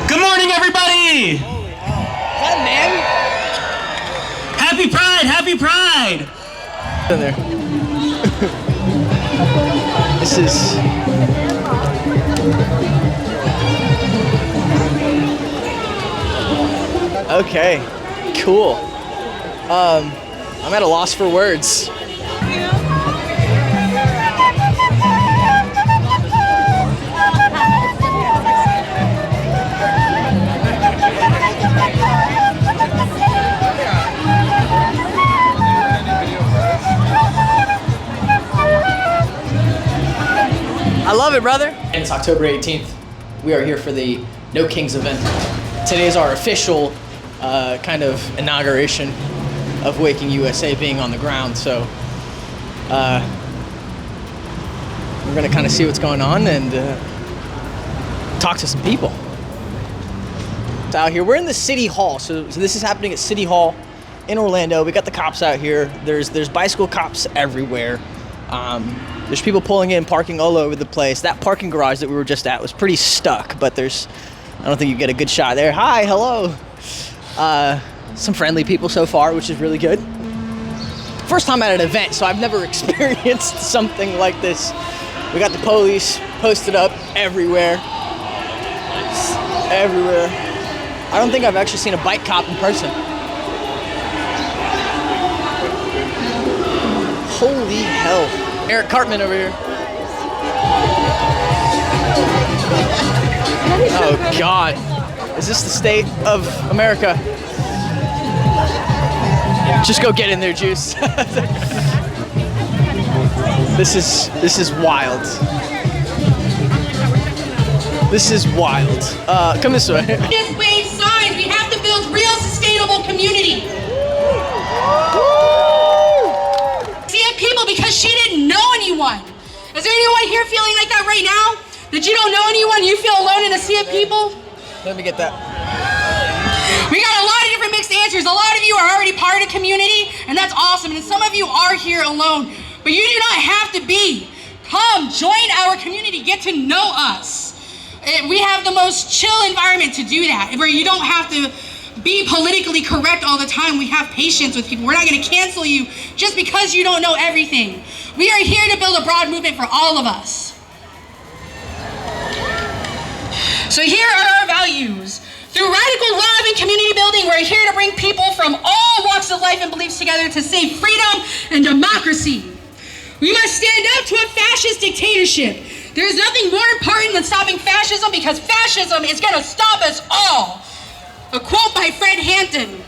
Good morning, everybody! Holy hell. Is that man? Happy Pride! Happy Pride! In there. This is... Okay, cool. I'm at a loss for words. I love it, brother. And it's October 18th. We are here for the No Kings event. Today is our official kind of inauguration of Waking USA being on the ground. So we're gonna kind of see what's going on and talk to some people. It's out here. We're in the City Hall. So this is happening at City Hall in Orlando. We got the cops out here. There's bicycle cops everywhere. There's people pulling in, parking all over the place. That parking garage that we were just at was pretty stuck, but I don't think you get a good shot there. Hi, hello. Some friendly people so far, which is really good. First time at an event, so I've never experienced something like this. We got the police posted up everywhere. Everywhere. I don't think I've actually seen a bike cop in person. Holy hell. Eric Cartman over here. Oh God. Is this the state of America? Just go get in there, Juice. This is wild. This is wild. Come this way. Just wave signs. We have to build real sustainable community. People because she didn't know anyone. Is there anyone here feeling like that right now? That you don't know anyone, you feel alone in a sea of people? Let me get that. We got a lot of different mixed answers. A lot of you are already part of community, and that's awesome. And some of you are here alone, but you do not have to be. Come, join our community, get to know us. We have the most chill environment to do that, where you don't have to be politically correct all the time. We have patience with people. We're not going to cancel you just because you don't know everything. We are here to build a broad movement for all of us. So here are our values. Through radical love and community building, we're here to bring people from all walks of life and beliefs together to save freedom and democracy. We must stand up to a fascist dictatorship. There is nothing more important than stopping fascism, because fascism is going to stop us all. A quote by Fred Hampton.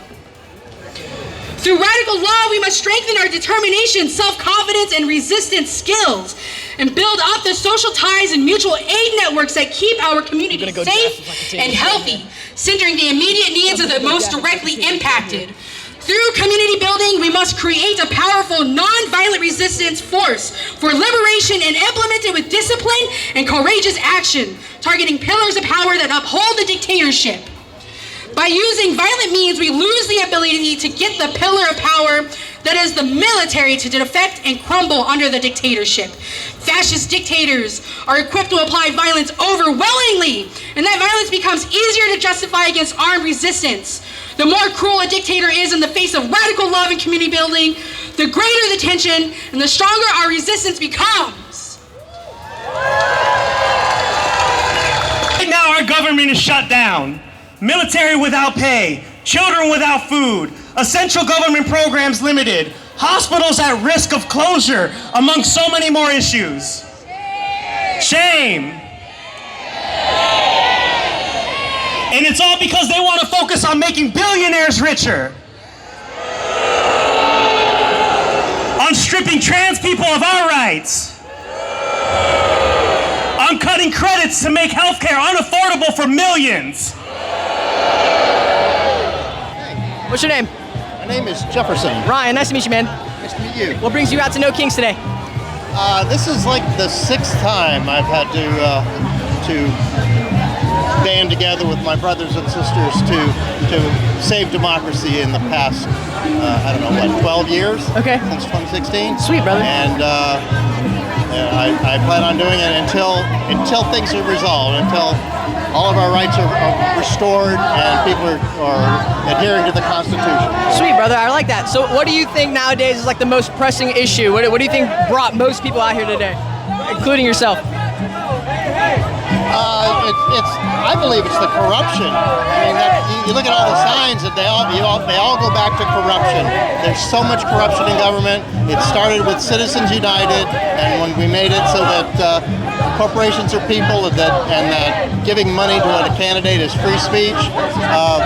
Through radical law, we must strengthen our determination, self-confidence, and resistance skills, and build up the social ties and mutual aid networks that keep our community safe and healthy, centering the immediate needs of the most directly impacted. Through community building, we must create a powerful, non-violent resistance force for liberation and implement it with discipline and courageous action, targeting pillars of power that uphold the dictatorship. By using violent means, we lose the ability to get the pillar of power that is the military to defect and crumble under the dictatorship. Fascist dictators are equipped to apply violence overwhelmingly, and that violence becomes easier to justify against armed resistance. The more cruel a dictator is in the face of radical love and community building, the greater the tension and the stronger our resistance becomes. Right now our government is shut down. Military without pay, children without food, essential government programs limited, hospitals at risk of closure, among so many more issues. Shame. And it's all because they want to focus on making billionaires richer. On stripping trans people of our rights. On cutting credits to make healthcare unaffordable for millions. What's your name? My name is Jefferson. Ryan, nice to meet you, man. Nice to meet you. What brings you out to No Kings today? This is like the 6th time I've had to band together with my brothers and sisters to save democracy in the past, 12 years? Okay. Since 2016. Sweet, brother. And I plan on doing it until things are resolved, until all of our rights are restored, and people are adhering to the Constitution. Sweet, brother. I like that. So what do you think nowadays is like the most pressing issue? What do you think brought most people out here today, including yourself? I believe it's the corruption. I mean, you look at all the signs, and they all go back to corruption. There's so much corruption in government. It started with Citizens United, and when we made it so that corporations are people, and that giving money to a candidate is free speech,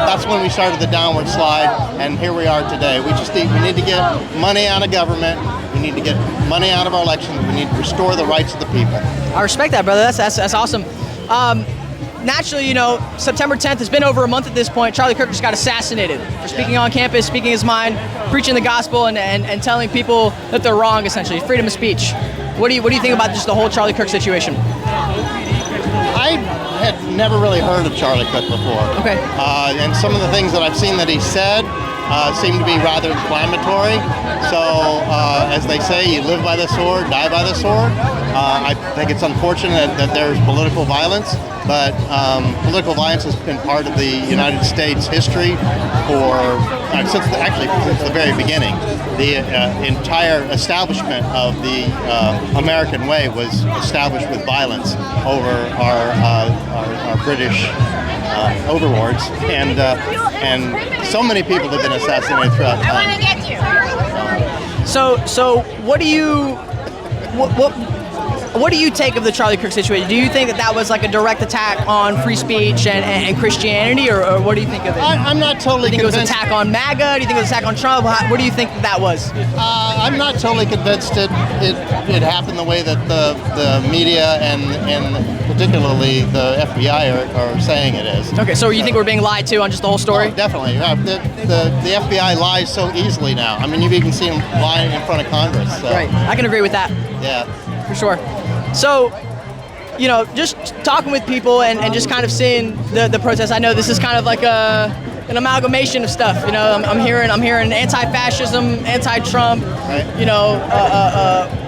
that's when we started the downward slide, and here we are today. We need to get money out of government. We need to get money out of our elections. We need to restore the rights of the people. I respect that, brother. That's awesome. Naturally, September 10th has been over a month at this point. Charlie Kirk just got assassinated for speaking on campus, speaking his mind, preaching the gospel, and telling people that they're wrong, essentially. Freedom of speech. What do you think about just the whole Charlie Kirk situation? I had never really heard of Charlie Kirk before. Okay. And some of the things that I've seen that he said seem to be rather inflammatory. So, as they say, you live by the sword, die by the sword. I think it's unfortunate that there's political violence, but political violence has been part of the United States history since the very beginning. The entire establishment of the American way was established with violence over our British overlords, and so many people have been assassinated throughout time. I want to get you. So what do you what do you take of the Charlie Kirk situation? Do you think that was like a direct attack on free speech and Christianity, or what do you think of it? I'm not totally do you think convinced. it was an attack on MAGA? Do you think it was an attack on Trump? What do you think that was? I'm not totally convinced it happened the way that the media and particularly the FBI are saying it is. Okay, so you think we're being lied to on just the whole story? Oh, definitely. The FBI lies so easily now. I mean, you've even seen them lying in front of Congress. So. Right, I can agree with that. Yeah. For sure. So, just talking with people and just kind of seeing the protests. I know this is kind of like an amalgamation of stuff. I'm hearing anti-fascism, anti-Trump, right.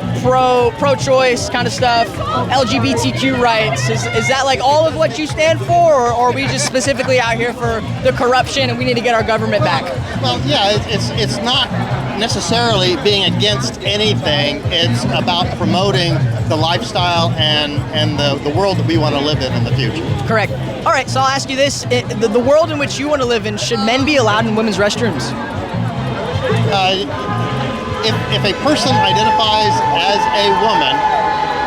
Pro-choice kind of stuff, LGBTQ rights. Is that like all of what you stand for, or are we just specifically out here for the corruption and we need to get our government back? Well, yeah, it's not necessarily being against anything. It's about promoting the lifestyle and the world that we want to live in the future. Correct. All right, so I'll ask you this. The world in which you want to live in, should men be allowed in women's restrooms? If a person identifies as a woman,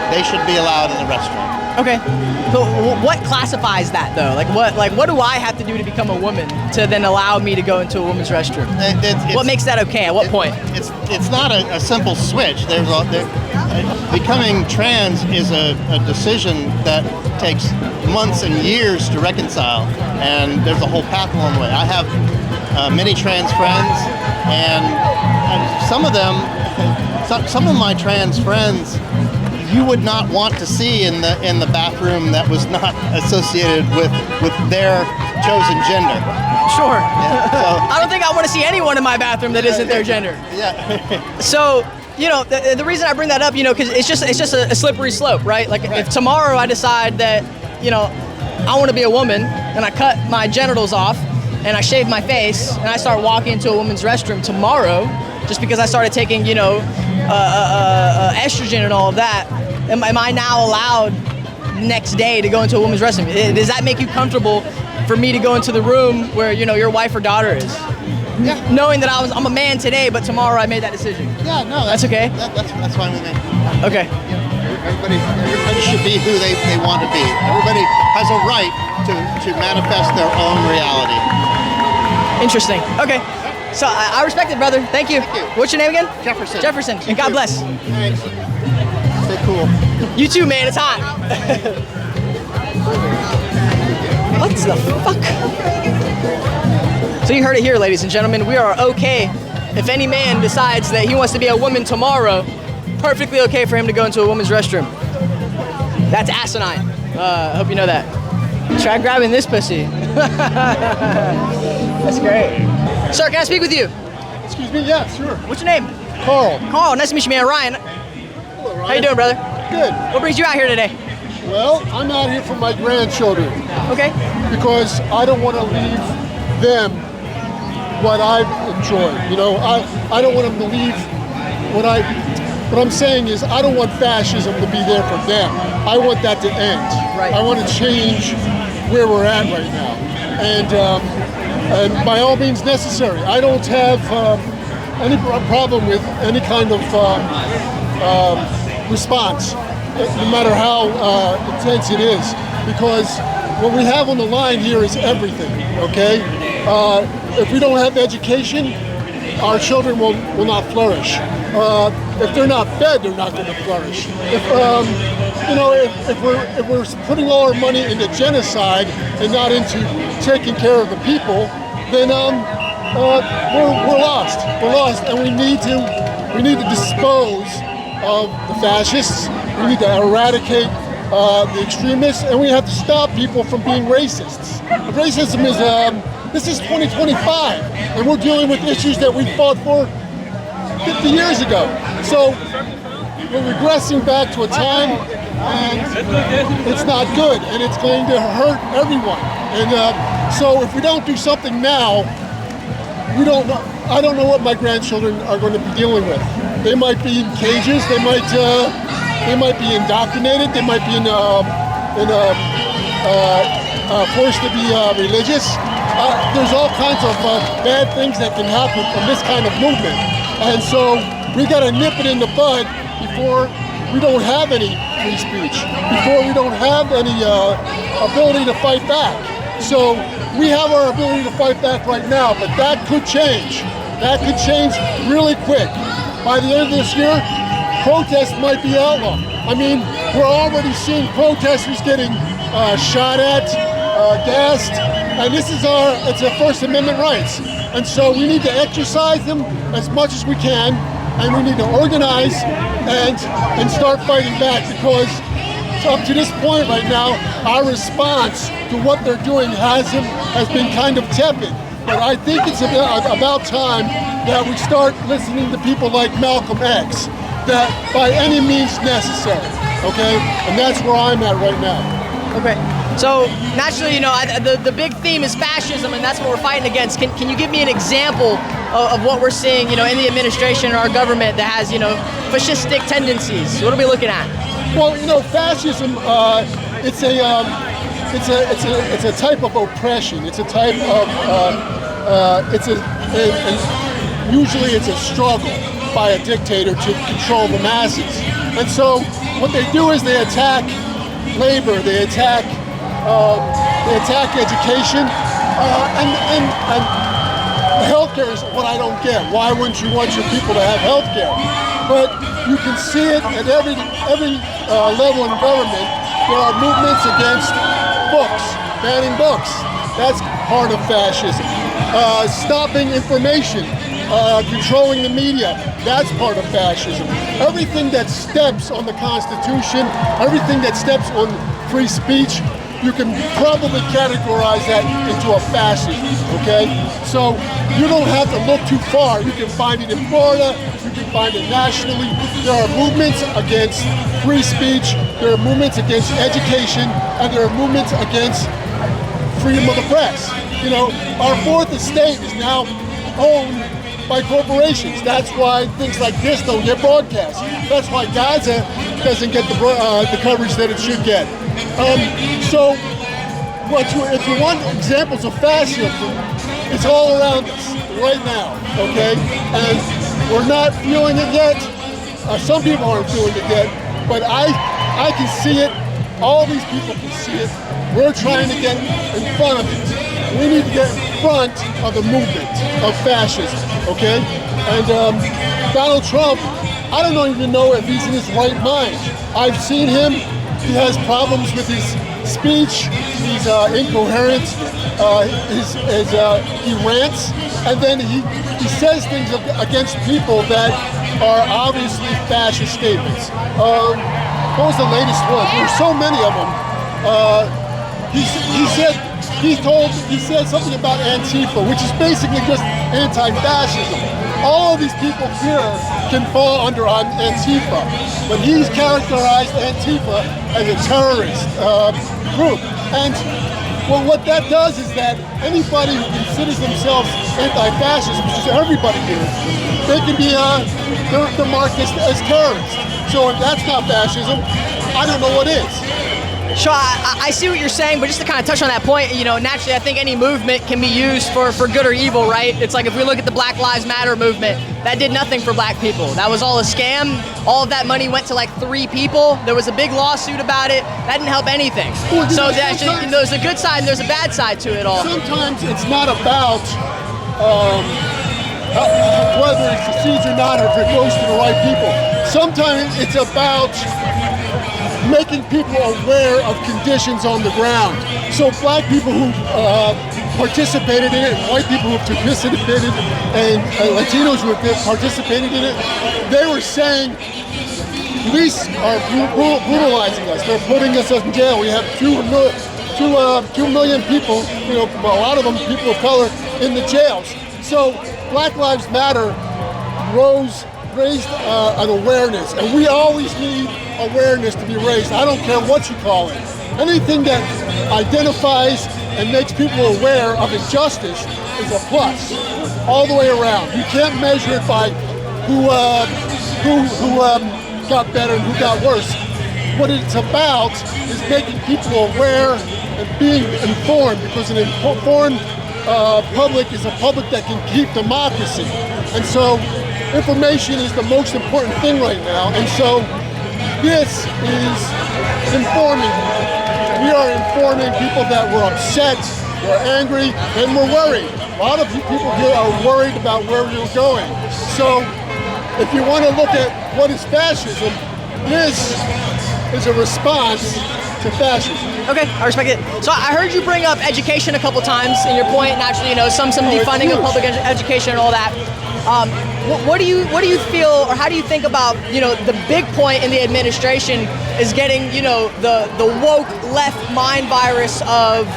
they should be allowed in the restroom. Okay. So what classifies that though? What do I have to do to become a woman to then allow me to go into a woman's restroom? What makes that okay? At what point? It's not a simple switch. Becoming trans is a decision that takes months and years to reconcile, and there's a whole path along the way. I have many trans friends, and some of my trans friends you would not want to see in the bathroom that was not associated with their chosen gender. Sure. Yeah, so, I don't think I want to see anyone in my bathroom that isn't their gender. Yeah. So, the reason I bring that up, because it's just a slippery slope, right? Like if tomorrow I decide that, I want to be a woman and I cut my genitals off and I shave my face and I start walking into a woman's restroom tomorrow, just because I started taking, estrogen and all of that, am I now allowed the next day to go into a woman's restroom? Does that make you comfortable for me to go into the room where, your wife or daughter is? Yeah. Knowing that I'm a man today, but tomorrow I made that decision. Yeah, no, that's okay. That's fine with me. Okay. Everybody should be who they want to be. Everybody has a right to manifest their own reality. Interesting. Okay. So I respect it, brother. Thank you. Thank you. What's your name again? Jefferson. Jefferson. And God bless. Thanks. Stay cool. You too, man. It's hot. What the fuck? So you heard it here, ladies and gentlemen. We are okay if any man decides that he wants to be a woman tomorrow. Perfectly okay for him to go into a woman's restroom. That's asinine. I hope you know that. Try grabbing this pussy. That's great. Sir, can I speak with you? Excuse me, yeah, sure. What's your name? Carl. Carl, nice to meet you, man. Ryan. Hello, Ryan. How you doing, brother? Good. What brings you out here today? Well, I'm out here for my grandchildren Okay. because I don't want to leave them what I've enjoyed. You know, I don't want them to leave what I'm saying is I don't want fascism to be there for them. I want that to end. Right. I want to change where we're at right now. And by all means necessary. I don't have any problem with any kind of response, no matter how intense it is, because what we have on the line here is everything, okay? If we don't have education, our children will not flourish. If they're not fed, they're not going to flourish. If we're putting all our money into genocide and not into taking care of the people, then we're lost. We're lost, and we need to dispose of the fascists. We need to eradicate the extremists, and we have to stop people from being racists. Racism is this is 2025, and we're dealing with issues that we fought for 50 years ago. So we're regressing back to a time, and it's not good, and it's going to hurt everyone. And so if we don't do something now, we don't know. I don't know what my grandchildren are going to be dealing with. They might be in cages. They might be indoctrinated. They might be forced to be religious. There's all kinds of bad things that can happen from this kind of movement. And so we got to nip it in the bud before we don't have any free speech, before we don't have any ability to fight back. So we have our ability to fight back right now, but that could change. That could change really quick. By the end of this year, protests might be outlawed. I mean, we're already seeing protesters getting shot at, gassed, and it's our First Amendment rights. And so we need to exercise them as much as we can, and we need to organize and start fighting back, because up to this point right now, our response to what they're doing has been kind of tepid. But I think it's about time that we start listening to people like Malcolm X, that by any means necessary, okay? And that's where I'm at right now. Okay. So naturally, the big theme is fascism, and that's what we're fighting against. Can you give me an example of what we're seeing, in the administration or our government that has, fascistic tendencies? What are we looking at? Well, fascism, it's a type of oppression. It's a type of usually it's a struggle by a dictator to control the masses. And so what they do is they attack labor, they attack education, and healthcare is what I don't get. Why wouldn't you want your people to have healthcare? But you can see it at every level in government. There are movements against books, banning books. That's part of fascism. Stopping information, controlling the media. That's part of fascism. Everything that steps on the Constitution, everything that steps on free speech, you can probably categorize that into a fascism, okay? So you don't have to look too far. You can find it in Florida, you can find it nationally. There are movements against free speech, there are movements against education, and there are movements against freedom of the press. Our fourth estate is now owned by corporations. That's why things like this don't get broadcast. That's why Gaza doesn't get the coverage that it should get. So, if you want examples of fascism, it's all around us right now, okay? And we're not feeling it yet. Some people aren't feeling it yet, but I can see it. All these people can see it. We're trying to get in front of it. We need to get in front of the movement of fascism, okay? And Donald Trump, I don't even know if he's in his right mind. I've seen him. He has problems with his speech. He's incoherent. He rants, and then he says things against people that are obviously fascist statements. What was the latest one? There's so many of them. He said something about Antifa, which is basically just anti-fascism. all of these people here can fall under Antifa, but he's characterized Antifa as a terrorist group. And well, what that does is that anybody who considers themselves anti-fascist, which is everybody here, they can be they're marked as terrorists. So if that's not fascism, I don't know what is. Sure, I see what you're saying, but just to kind of touch on that point, you know, naturally, I think any movement can be used for good or evil, right? It's like if we look at the Black Lives Matter movement, that did nothing for black people. That was all a scam. All of that money went to like 3 people. There was a big lawsuit about it. That didn't help anything. Well, So there's a good side and there's a bad side to it all. Sometimes it's not about whether it succeeds or not, or if it goes to the right people. Sometimes it's about making people aware of conditions on the ground. So black people who participated in it, and white people who participated, and Latinos who participated in it, they were saying, police are brutalizing us. They're putting us in jail. We have 2 million people, you know, a lot of them people of color, in the jails. So Black Lives Matter raised an awareness, and we always need awareness to be raised. I don't care what you call it. Anything that identifies and makes people aware of injustice is a plus, all the way around. You can't measure it by who got better and who got worse. What it's about is making people aware and being informed, because an informed public is a public that can keep democracy. And so information is the most important thing right now. And so this is informing. We are informing people that we're upset, we're angry, and we're worried. A lot of people here are worried about where we're going. So if you want to look at what is fascism, this is a response to fascism. Okay, I respect it. So I heard you bring up education a couple times in your point. Naturally, you know, some defunding of public education and all that. What do you feel, or how do you think about, you know, the big point in the administration is getting, you know, the woke left mind virus of,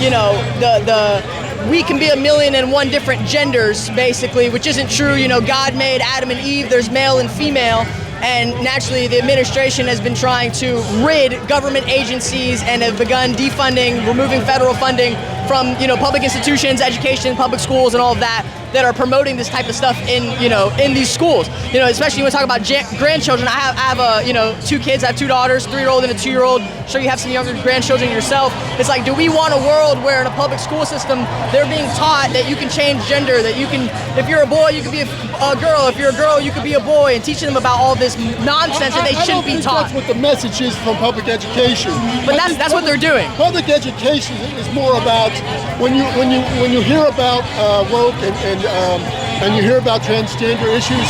you know, the we can be 1,000,001 different genders, basically, which isn't true. You know, God made Adam and Eve, there's male and female. And naturally, the administration has been trying to rid government agencies and have begun defunding, removing federal funding from, you know, public institutions, education, public schools, and all of that are promoting this type of stuff in, you know, in these schools. You know, especially when we talk about grandchildren. I have you know, 2 kids. I have 2 daughters, 3-year-old and a 2-year-old. I'm sure you have some younger grandchildren yourself. It's like, do we want a world where in a public school system they're being taught that you can change gender, that you can, if you're a boy, you can be a girl, if you're a girl, you could be a boy, and teaching them about all this nonsense that they shouldn't be taught. That's what the message is from public education. But that's what they're doing. Public education is more about when you hear about woke and you hear about transgender issues.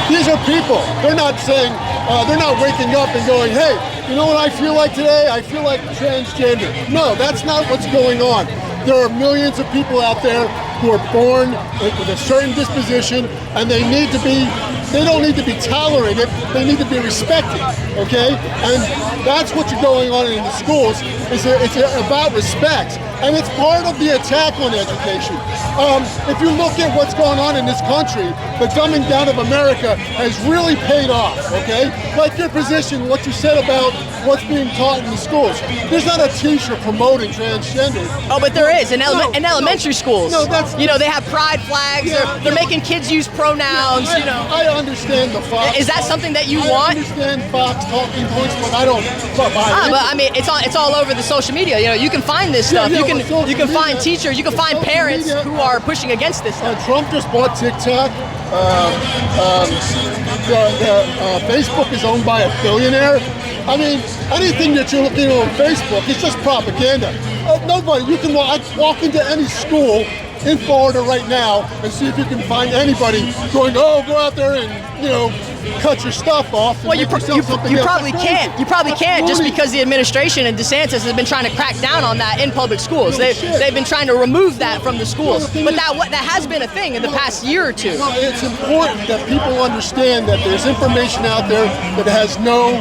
These are people. They're not saying they're not waking up and going, hey, you know what I feel like today? I feel like transgender. No, that's not what's going on. There are millions of people out there who are born with a certain disposition, and they don't need to be tolerated, they need to be respected, okay? And that's what's going on in the schools, it's about respect, and it's part of the attack on education. If you look at what's going on in this country, the dumbing down of America has really paid off, okay? Like your position, what you said about what's being taught in the schools. There's not a teacher promoting transgender. Oh, but there is in elementary schools. No, that's, you know, they have pride flags. Yeah, they're making kids use pronouns. I, you know, I understand the Fox. Is that something that you I want? understand Fox talking points, but I don't. But I mean, it's all over the social media. You know, you can find this stuff. Yeah, you can find teachers. You can find parents media, who are pushing against this stuff. Trump just bought TikTok. Facebook is owned by a billionaire. I mean, anything that you're looking at on Facebook is just propaganda. Nobody, you can walk into any school in Florida right now and see if you can find anybody going, oh, go out there and, you know, cut your stuff off. Well, you probably can't. You probably can't, just because the administration and DeSantis has been trying to crack down on that in public schools. They've been trying to remove that from the schools. But that has been a thing in the past year or two. No, it's important that people understand that there's information out there that has no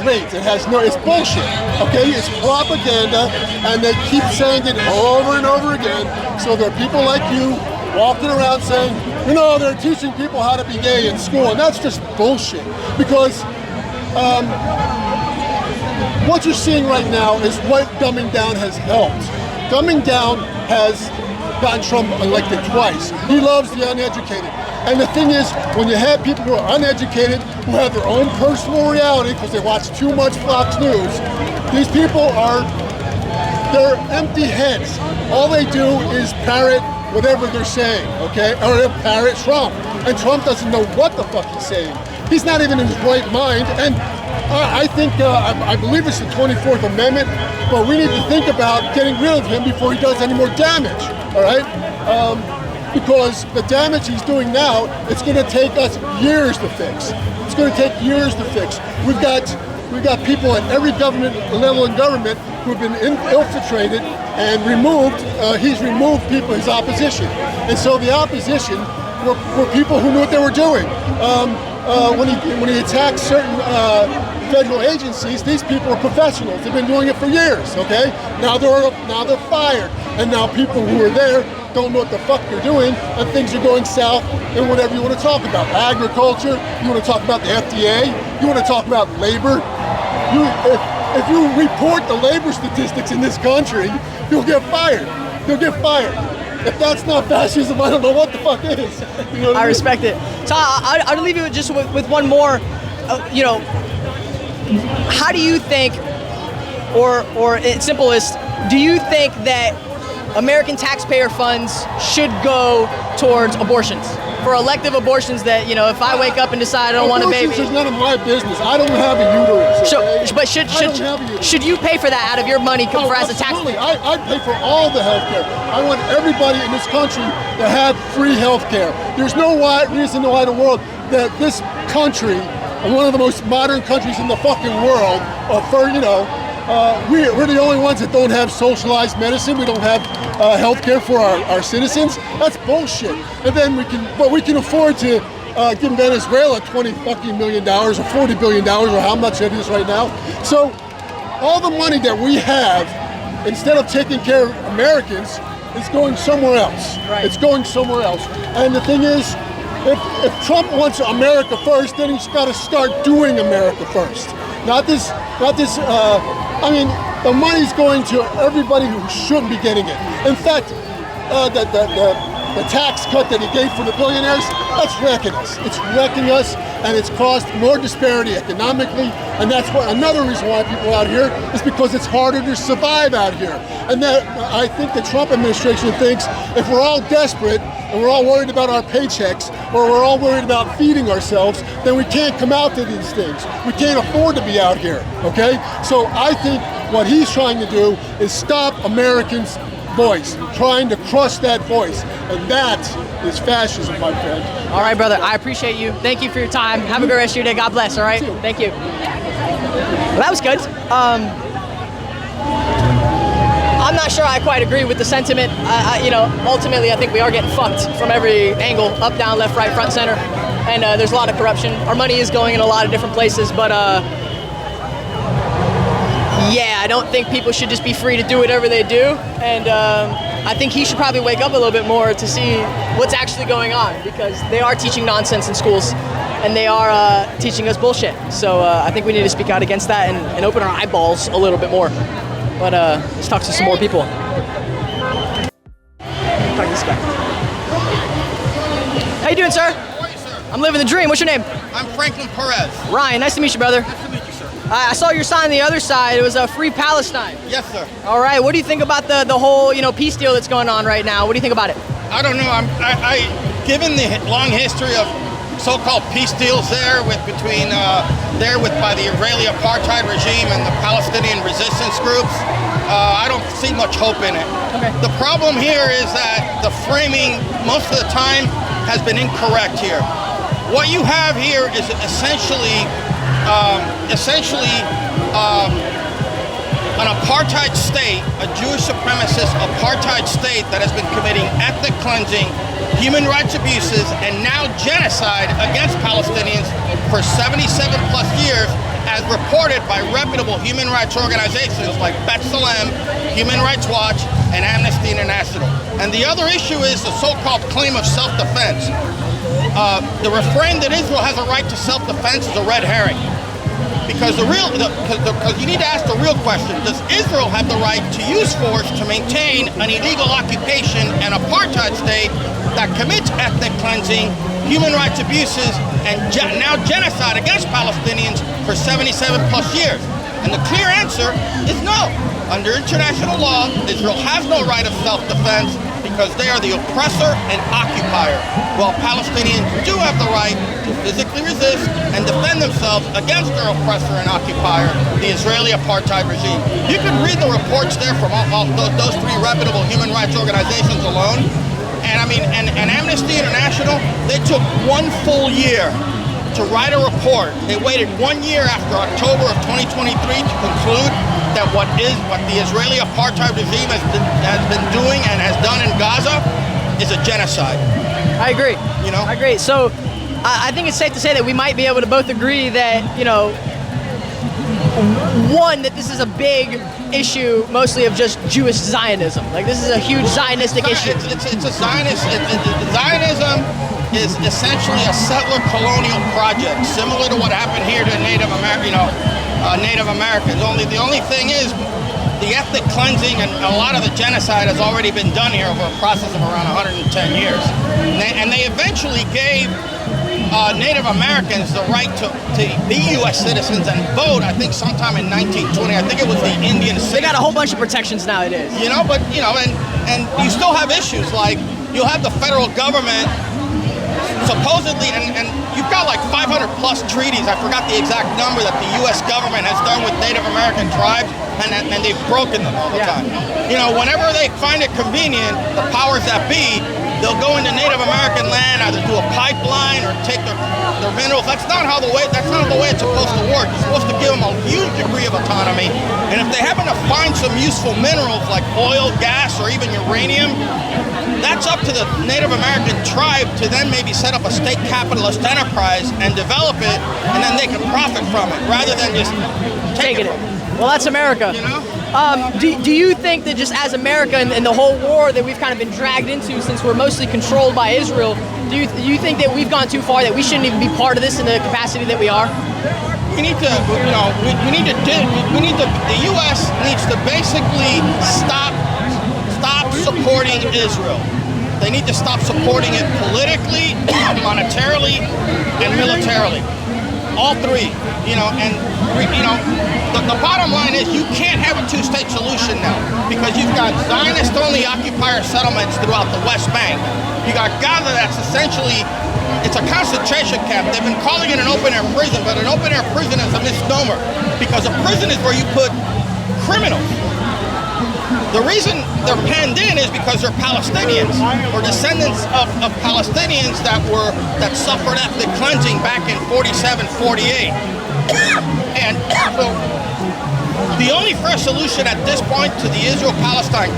weight. It's bullshit. Okay, it's propaganda, and they keep saying it over and over again. So there are people like you walking around saying, you know, they're teaching people how to be gay in school, and that's just bullshit. Because what you're seeing right now is what dumbing down has helped. Dumbing down has gotten Trump elected twice. He loves the uneducated. And the thing is, when you have people who are uneducated, who have their own personal reality because they watch too much Fox News, these people they're empty heads. All they do is parrot whatever they're saying, okay? Or they parrot Trump. And Trump doesn't know what the fuck he's saying. He's not even in his right mind. And I think, I believe it's the 24th Amendment, but we need to think about getting rid of him before he does any more damage, all right? Because the damage he's doing now, it's gonna take us years to fix. It's gonna take years to fix. We've got people at every government level in government who've been infiltrated and removed. He's removed people, his opposition. And so the opposition were people who knew what they were doing. When he attacked certain federal agencies, these people are professionals. They've been doing it for years, okay? Now they're fired. And now people who are there don't know what the fuck they're doing, and things are going south in whatever you want to talk about. Agriculture, you want to talk about the FDA, you want to talk about labor. If you report the labor statistics in this country, you'll get fired. You'll get fired. If that's not fascism, I don't know what the fuck is. You know what I mean? respect it. So I'll leave you just with one more. You know, how do you think, or in simplest, do you think that American taxpayer funds should go towards abortions? For elective abortions that, you know, if I wake up and decide I don't want a baby. Abortions is none of my business. I don't have a uterus. Okay? But should you pay for that out of your money as a taxpayer? I pay for all the health care. I want everybody in this country to have free health care. There's no reason why in the world that this country, one of the most modern countries in the fucking world, we're the only ones that don't have socialized medicine. We don't have health care for our citizens. That's bullshit. And then we can afford to give Venezuela $20 million or $40 billion or how much it is right now. So all the money that we have, instead of taking care of Americans, is going somewhere else. Right. It's going somewhere else. And the thing is, if Trump wants America first, then he's got to start doing America first. The money's going to everybody who shouldn't be getting it. In fact, the tax cut that he gave for the billionaires, that's wrecking us. It's wrecking us, and it's caused more disparity economically, and that's another reason why people out here is because it's harder to survive out here. And that I think the Trump administration thinks if we're all desperate and we're all worried about our paychecks or we're all worried about feeding ourselves, then we can't come out to these things. We can't afford to be out here, okay? So I think what he's trying to do is stop Americans' voice, trying to crush that voice. And that is fascism, my friend. All right, brother. I appreciate you. Thank you for your time. Have a good rest of your day. God bless, all right? Thank you. Well, that was good. I'm not sure I quite agree with the sentiment. Ultimately, I think we are getting fucked from every angle, up, down, left, right, front, center. And there's a lot of corruption. Our money is going in a lot of different places, but I don't think people should just be free to do whatever they do. And I think he should probably wake up a little bit more to see what's actually going on, because they are teaching nonsense in schools and they are teaching us bullshit. So I think we need to speak out against that and open our eyeballs a little bit more. But let's talk to some more people. Talk to this guy. How you doing, sir? How are you, sir? I'm living the dream. What's your name? I'm Franklin Perez. Ryan. Nice to meet you, brother. Nice to meet you, sir. I saw your sign on the other side. It was Free Palestine. Yes, sir. All right. What do you think about the whole peace deal that's going on right now? What do you think about it? I don't know. Given the long history of so-called peace deals by the Israeli apartheid regime and the Palestinian resistance groups, I don't see much hope in it. Okay. The problem here is that the framing most of the time has been incorrect here. What you have here is essentially a an apartheid state, a Jewish supremacist apartheid state that has been committing ethnic cleansing, human rights abuses, and now genocide against Palestinians for 77 plus years, as reported by reputable human rights organizations like B'Tselem, Human Rights Watch, and Amnesty International. And the other issue is the so-called claim of self-defense. The refrain that Israel has a right to self-defense is a red herring. Because you need to ask the real question: does Israel have the right to use force to maintain an illegal occupation and apartheid state that commits ethnic cleansing, human rights abuses, and now genocide against Palestinians for 77 plus years? And the clear answer is no. Under international law, Israel has no right of self-defense because they are the oppressor and occupier, while Palestinians do have the right to physically resist and defend themselves against their oppressor and occupier, the Israeli apartheid regime. You can read the reports there from all those three reputable human rights organizations alone. And I mean, and Amnesty International, they took 1 full year to write a report. They waited 1 year after October of 2023 to conclude that what the Israeli apartheid regime has been doing and has done in Gaza is a genocide. I agree. You know? I agree. So I think it's safe to say that we might be able to both agree that, you know, one, that this is a big issue mostly of just Jewish Zionism. Like, this is a huge Zionistic issue. It's a Zionist. Zionism is essentially a settler colonial project, similar to what happened here to Native Americans. The only thing is, the ethnic cleansing and a lot of the genocide has already been done here over a process of around 110 years. And they eventually gave Native Americans the right to be U.S. citizens and vote, I think sometime in 1920. I think it was the Indian citizens. They got a whole bunch of protections nowadays. You know, but, you know, and you still have issues, like you'll have the federal government supposedly, and you've got like 500 plus treaties, I forgot the exact number, that the U.S. government has done with Native American tribes, and they've broken them all the time. You know, whenever they find it convenient, the powers that be, they'll go into Native American land, either do a pipeline or take their minerals. That's not the way it's supposed to work. You're supposed to give them a huge degree of autonomy, and if they happen to find some useful minerals like oil, gas, or even uranium, that's up to the Native American tribe to then maybe set up a state capitalist enterprise and develop it, and then they can profit from it, rather than just taking it. Well, that's America. You know? Do you think that just as America and the whole war that we've kind of been dragged into, since we're mostly controlled by Israel, do you think that we've gone too far, that we shouldn't even be part of this in the capacity that we are? We need to, you know, the U.S. needs to basically stop supporting Israel. They need to stop supporting it politically, monetarily, and militarily. All three, you know, and, you know, the bottom line is you can't have a two-state solution now, because you've got Zionist-only occupier settlements throughout the West Bank. You got Gaza, that's essentially, it's a concentration camp. They've been calling it an open-air prison, but an open-air prison is a misnomer, because a prison is where you put criminals. The reason they're penned in is because they're Palestinians, or descendants of Palestinians that suffered ethnic cleansing back in 47, 48. And so the only fair solution at this point to the Israel-Palestine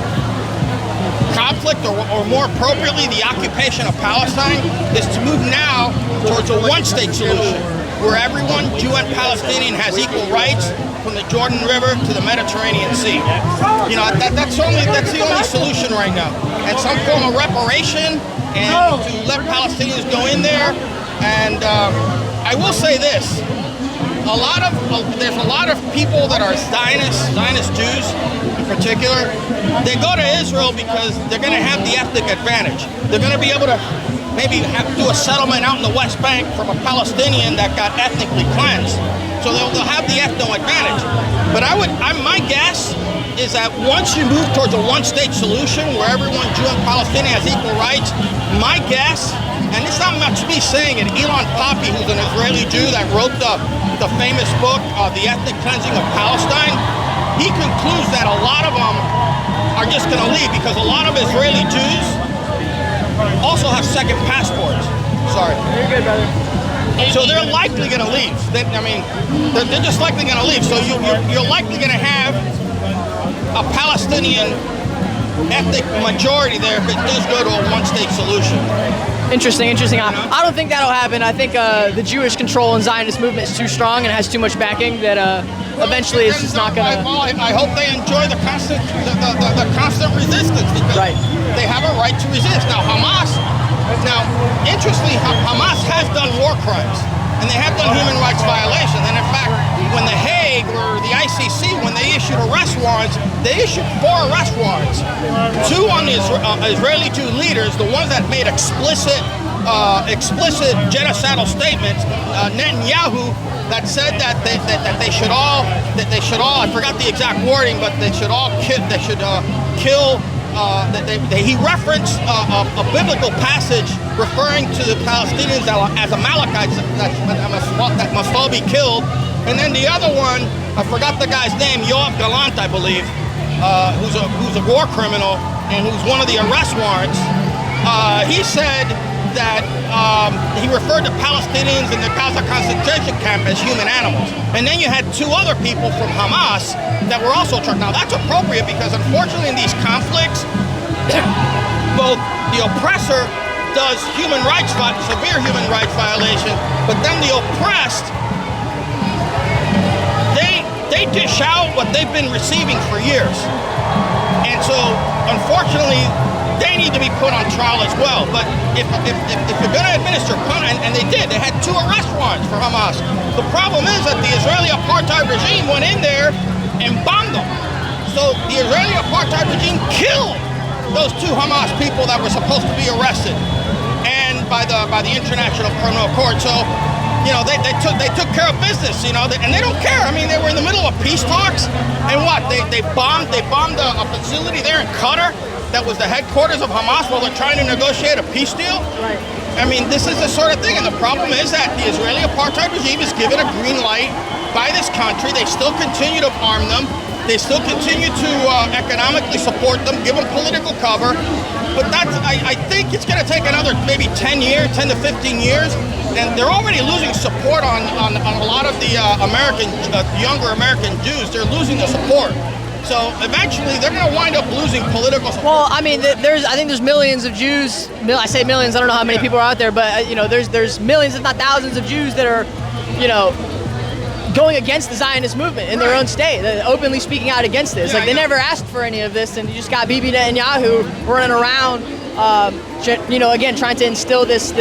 conflict, or more appropriately, the occupation of Palestine, is to move now towards a one-state solution, where everyone, Jew and Palestinian, has equal rights from the Jordan River to the Mediterranean Sea. You know, that's the only solution right now. And some form of reparation, and to let Palestinians go in there. And I will say this: there's a lot of people that are Zionist Jews in particular. They go to Israel because they're going to have the ethnic advantage. They're going to be able to maybe do a settlement out in the West Bank from a Palestinian that got ethnically cleansed. So they'll have the ethno advantage. But my guess is that once you move towards a one-state solution where everyone, Jew and Palestinian, has equal rights, my guess, and it's not much me saying it, Elon Poppy, who's an Israeli Jew that wrote the famous book, The Ethnic Cleansing of Palestine, he concludes that a lot of them are just going to leave, because a lot of Israeli Jews also have second passports. Sorry. You're good, brother. So they're likely going to leave. They're just likely going to leave. So you're likely going to have a Palestinian ethnic majority there if it does go to a one-state solution. Interesting. I don't think that'll happen. I think the Jewish control and Zionist movement is too strong and has too much backing that eventually it's just not gonna. Well, I hope they enjoy the constant resistance because they have a right to resist. Now, interestingly, Hamas has done war crimes and they have done human rights violations. And in fact, when the Hague or the ICC, when they issued arrest warrants, they issued 4 arrest warrants. 2 on the Israeli Jew leaders, the ones that made explicit genocidal statements. Netanyahu that said that they should all I forgot the exact wording, but they should all kill. He referenced a biblical passage referring to the Palestinians as Amalekites that must all be killed. And then the other one, I forgot the guy's name, Yoav Galant, I believe, who's a war criminal and who's one of the arrest warrants. He said that he referred to Palestinians in the Gaza concentration camp as human animals. And then you had 2 other people from Hamas that were also charged. Now that's appropriate because unfortunately in these conflicts, both the oppressor does severe human rights violations, but then the oppressed, they dish out what they've been receiving for years. And so, unfortunately, they need to be put on trial as well. But if you're going to administer punishment, and they did, they had 2 arrest warrants for Hamas. The problem is that the Israeli apartheid regime went in there and bombed them. So the Israeli apartheid regime killed those 2 Hamas people that were supposed to be arrested, and by the International Criminal Court. So, they took care of business, and they don't care. I mean, they were in the middle of peace talks, and what? They bombed a facility there in Qatar that was the headquarters of Hamas while they're trying to negotiate a peace deal. Right. I mean, this is the sort of thing, and the problem is that the Israeli apartheid regime is given a green light by this country. They still continue to arm them. They still continue to economically support them, give them political cover. But I think it's going to take another maybe 10 to 15 years. And they're already losing support on a lot of the younger American Jews. They're losing the support. So eventually they're going to wind up losing political support. Well, I mean, I think there's millions of Jews. I say millions. I don't know how many people are out there, but there's millions, if not thousands, of Jews that are, going against the Zionist movement in their own state, openly speaking out against this. They never asked for any of this, and you just got Bibi Netanyahu running around, again, trying to instill this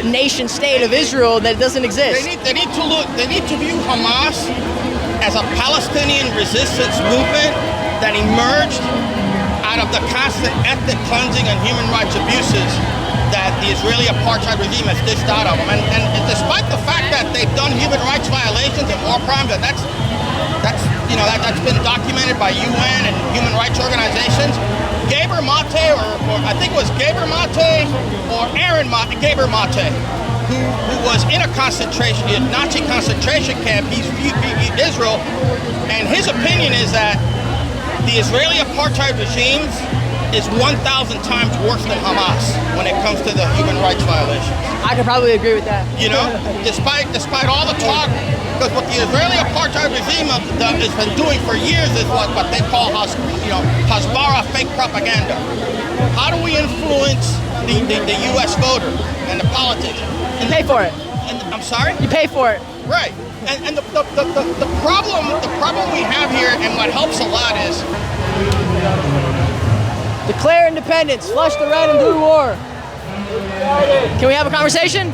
nation state of Israel that doesn't exist. They need to view Hamas as a Palestinian resistance movement that emerged out of the constant ethnic cleansing and human rights abuses that the Israeli apartheid regime has dished out of them. And despite the fact that they've done human rights violations and war crimes, and that's been documented by UN and human rights organizations, Gaber Mate, or I think it was Gaber Mate or Aaron Mate, Gaber Mate, who was in a Nazi concentration camp, he's Israel, and his opinion is that the Israeli apartheid regime is 1,000 times worse than Hamas when it comes to the human rights violations. I could probably agree with that. Despite all the talk, because what the Israeli apartheid regime has been doing for years is what they call Hasbara, fake propaganda. How do we influence the U.S. voter and the politics? You pay for it. I'm sorry? You pay for it. Right. And the problem we have here, and what helps a lot is declare independence, flush the red and blue war. Can we have a conversation?